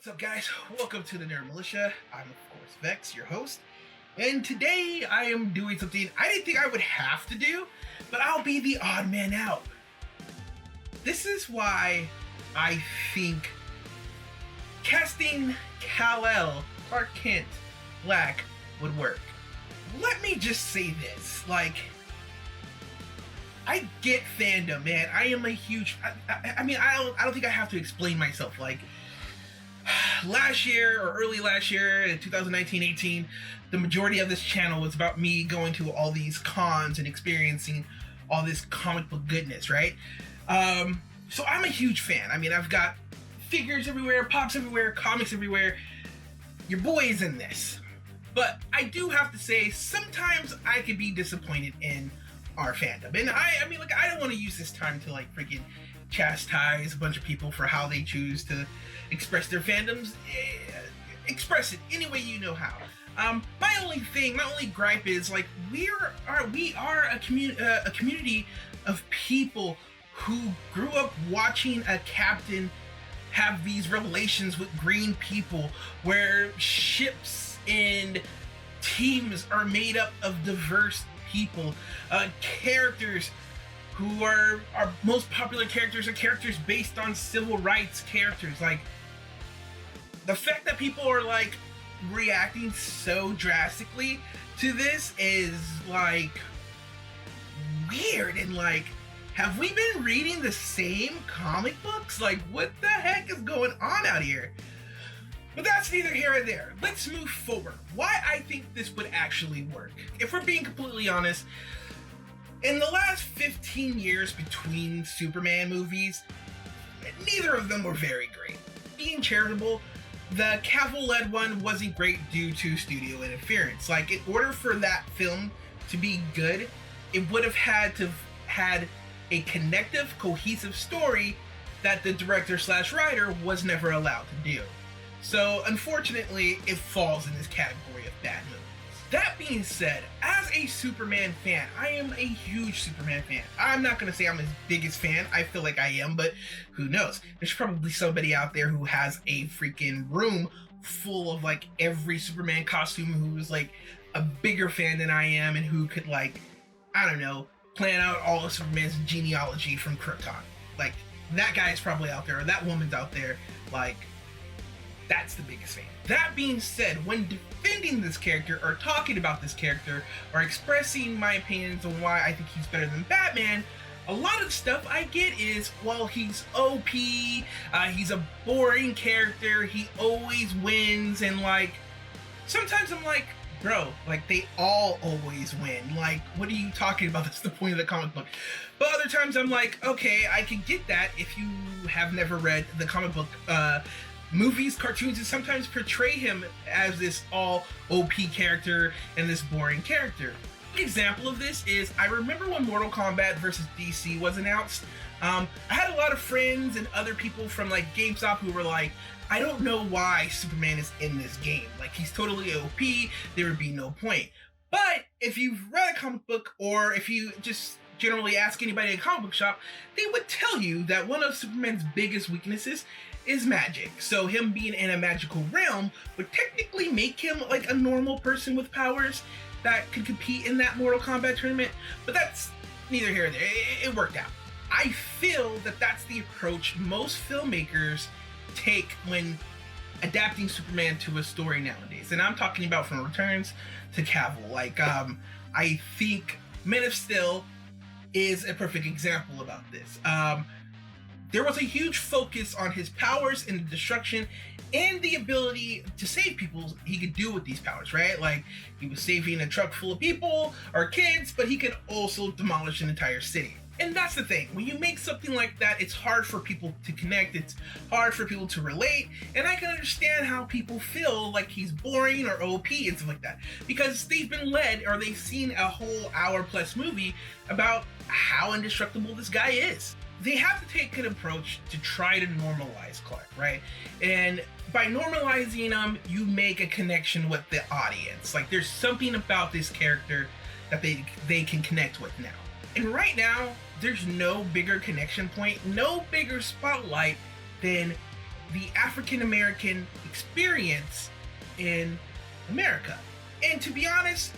What's up, guys? Welcome to the Nerd Mulisha. I'm, of course, Vex, your host. And today I am doing something I didn't think I would have to do, but I'll be the odd man out. This is why I think casting Kal-El, Clark Kent, Black would work. Let me just say this, I get fandom, man. I am a huge... I don't think I have to explain myself. Last year, or early last year, in 2019-18, the majority of this channel was about me going to all these cons and experiencing all this comic book goodness, right? So I'm a huge fan. I've got figures everywhere, pops everywhere, comics everywhere. Your boy is in this. But I do have to say, sometimes I could be disappointed in our fandom. And I don't want to use this time to freaking chastise a bunch of people for how they choose to express their fandoms. Express it any way you know how. My only gripe is we are a community of people who grew up watching a captain have these revelations with green people, where ships and teams are made up of diverse people, characters who are our most popular characters are characters based on civil rights characters. The fact that people are reacting so drastically to this is weird, and have we been reading the same comic books? What the heck is going on out here? But that's neither here nor there. Let's move forward. Why I think this would actually work. If we're being completely honest, in the last 15 years between Superman movies, neither of them were very great. Being charitable, the Cavill-led one wasn't great due to studio interference. In order for that film to be good, it would have had to have had a connective, cohesive story that the director/writer was never allowed to do. So, unfortunately, it falls in this category of bad movies. That being said, as a Superman fan, I am a huge Superman fan. I'm not going to say I'm his biggest fan. I feel like I am, but who knows? There's probably somebody out there who has a freaking room full of every Superman costume who's a bigger fan than I am, and who could plan out all of Superman's genealogy from Krypton. That guy's probably out there, or that woman's out there, that's the biggest fan. That being said, when defending this character, or talking about this character, or expressing my opinions on why I think he's better than Batman, a lot of the stuff I get is, well, he's OP, he's a boring character, he always wins, and sometimes I'm bro, they all always win. What are you talking about? That's the point of the comic book. But other times I'm okay, I can get that if you have never read the comic book movies, cartoons, and sometimes portray him as this all OP character and this boring character. An example of this is, I remember when Mortal Kombat vs. DC was announced, I had a lot of friends and other people from GameStop who were I don't know why Superman is in this game. He's totally OP, there would be no point. But if you've read a comic book, or if you just generally ask anybody in a comic book shop, they would tell you that one of Superman's biggest weaknesses is magic. So him being in a magical realm would technically make him a normal person with powers that could compete in that Mortal Kombat tournament. But that's neither here nor there. It worked out. I feel that that's the approach most filmmakers take when adapting Superman to a story nowadays. And I'm talking about from Returns to Cavill. I think Man of Steel is a perfect example about this. There was a huge focus on his powers and the destruction and the ability to save people he could do with these powers, right? He was saving a truck full of people or kids, but he could also demolish an entire city. And that's the thing. When you make something like that, it's hard for people to connect. It's hard for people to relate. And I can understand how people feel like he's boring or OP and stuff like that, because they've been led, or they've seen a whole hour-plus movie about how indestructible this guy is. They have to take an approach to try to normalize Clark, right? And by normalizing him, you make a connection with the audience. There's something about this character that they can connect with now. And right now, there's no bigger connection point, no bigger spotlight than the African American experience in America. And to be honest,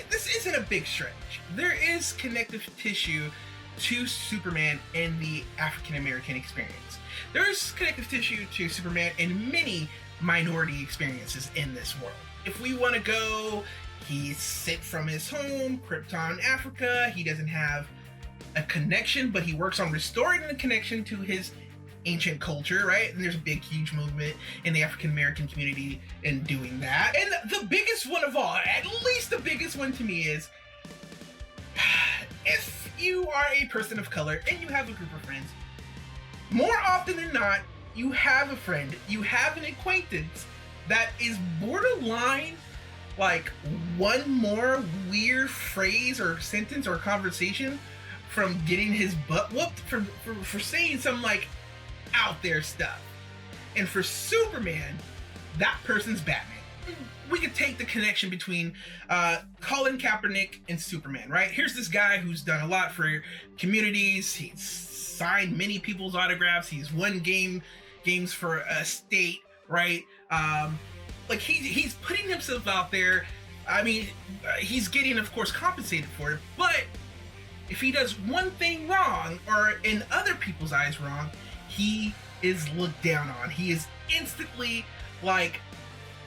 this isn't a big stretch. There is connective tissue to Superman in the African American experience. There's connective tissue to Superman in many minority experiences in this world. If we want to go, he's sent from his home, Krypton, Africa. He doesn't have a connection, but he works on restoring the connection to his ancient culture, right? And there's a big, huge movement in the African American community in doing that. And the biggest one of all, at least the biggest one to me, is if you are a person of color and you have a group of friends, more often than not, you have a friend, you have an acquaintance that is borderline like one more weird phrase or sentence or conversation from getting his butt whooped for saying some like out there stuff. And for Superman, that person's Batman. We could take the connection between Colin Kaepernick and Superman, right? Here's this guy who's done a lot for communities. He's signed many people's autographs. He's won games for a state, right? Like he's putting himself out there. I mean, he's getting, of course, compensated for it. But if he does one thing wrong, or in other people's eyes wrong, he is looked down on. He is instantly like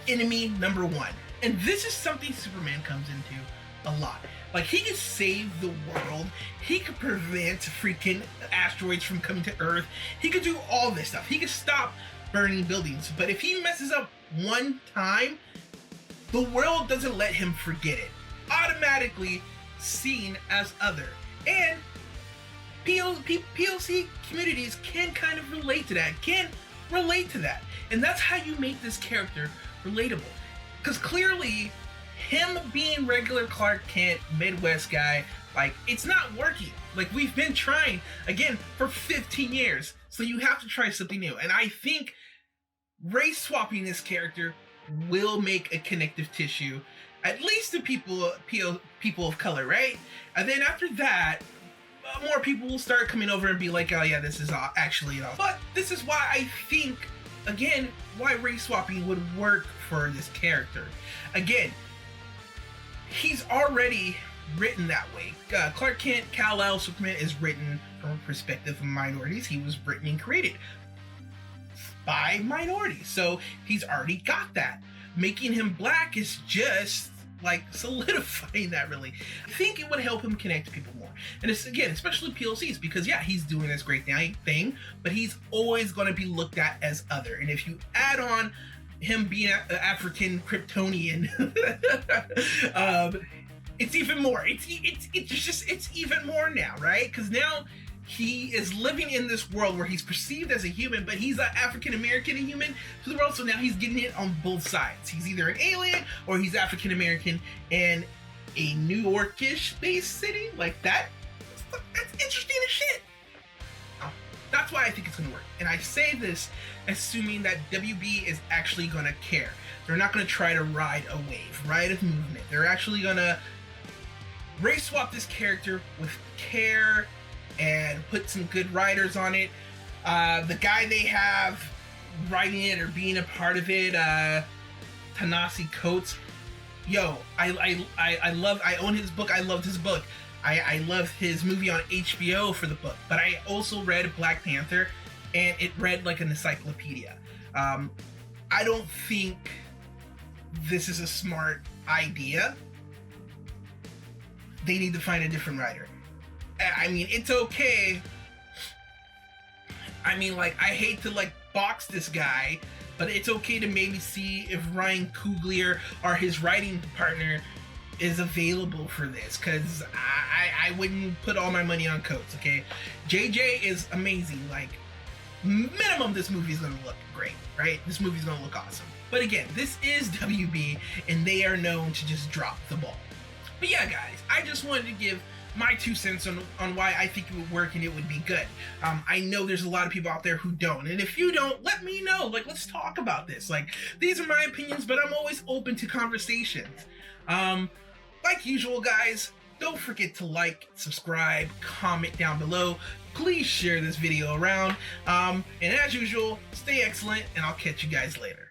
enemy number one. And this is something Superman comes into a lot. Like, he could save the world. He could prevent freaking asteroids from coming to Earth. He could do all this stuff. He could stop burning buildings. But if he messes up one time, the world doesn't let him forget it. Automatically seen as other. And POC communities can kind of relate to that. And that's how you make this character relatable. Because clearly, him being regular Clark Kent, Midwest guy, like, it's not working. Like, we've been trying, again, for 15 years. So you have to try something new. And I think race swapping this character will make a connective tissue, at least to people of color, right? And then after that, more people will start coming over and be like, oh yeah, this is actually it all. But this is why I think, again, why race swapping would work for this character. Again, he's already written that way. Clark Kent, Kal-El, Superman is written from a perspective of minorities. He was written and created by minorities. So he's already got that. Making him black is just like solidifying that, really. I think it would help him connect to people more. And it's, again, especially POCs, because yeah, he's doing this great thing, but he's always going to be looked at as other. And if you add on him being an African Kryptonian, it's even more. It's even more now, right? Because now he is living in this world where he's perceived as a human, but he's an African American human to the world. So now he's getting it on both sides. He's either an alien or he's African American in a New Yorkish based city like that. That's interesting as shit. That's why I think it's going to work. And I say this assuming that WB is actually going to care. They're not going to try to ride a wave, ride a movement. They're actually going to race swap this character with care and put some good writers on it. The guy they have writing it or being a part of it, ta-nehisi Coates. Yo, I own his book. I loved his book. I loved his movie on HBO for the book, but I also read Black Panther, and it read like an encyclopedia. I don't think this is a smart idea. They need to find a different writer. I mean, it's okay. I mean, like, I hate to like box this guy, but it's okay to maybe see if Ryan Coogler or his writing partner is available for this, because I wouldn't put all my money on Coates, okay? JJ is amazing. Like, minimum, this movie's gonna look great, right? This movie's gonna look awesome. But again, this is WB, and they are known to just drop the ball. But yeah, guys, I just wanted to give my 2 cents on why I think it would work and it would be good. I know there's a lot of people out there who don't, and if you don't, let me know. Like, let's talk about this. Like, these are my opinions, but I'm always open to conversations. Like usual, guys, don't forget to like, subscribe, comment down below. please share this video around. And as usual, stay excellent, and I'll catch you guys later.